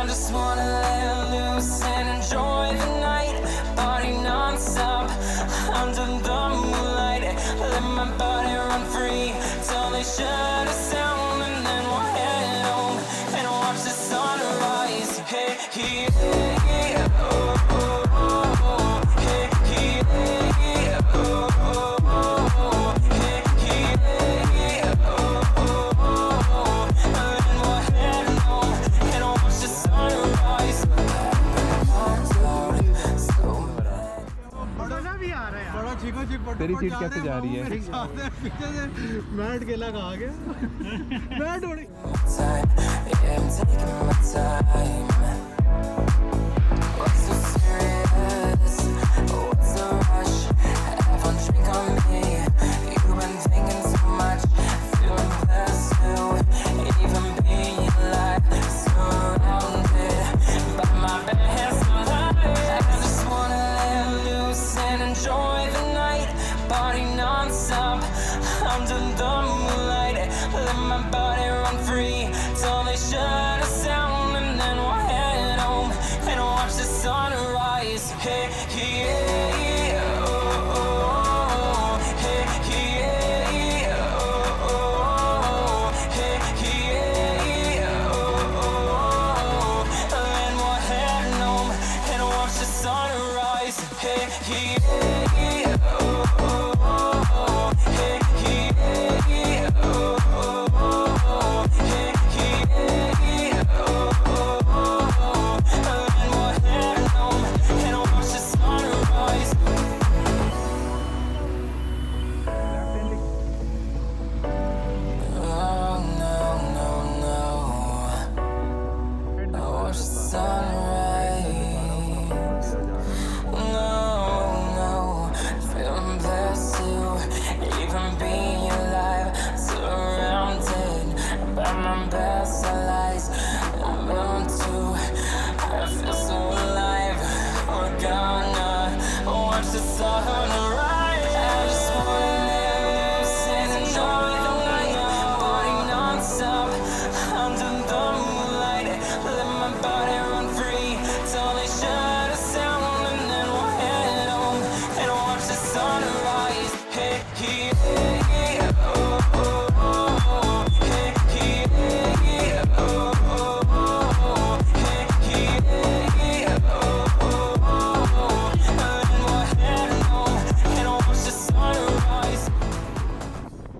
just wanna let loose and enjoy the night. Party non-stop under the moonlight. Let my body run free till they shut us down, and then we'll head home and watch the sunrise. Hey, yeah, oh, oh, oh, oh. Hey, yeah, oh, oh, oh. Hey, yeah, oh, oh, oh. And then we'll head home and watch the sunrise. बड़ा चीखो चीख पट तेरी seat कैसे जा रही है? पीछे से मैट केला खा गया। मैट उड़ी। Yeah, I'm taking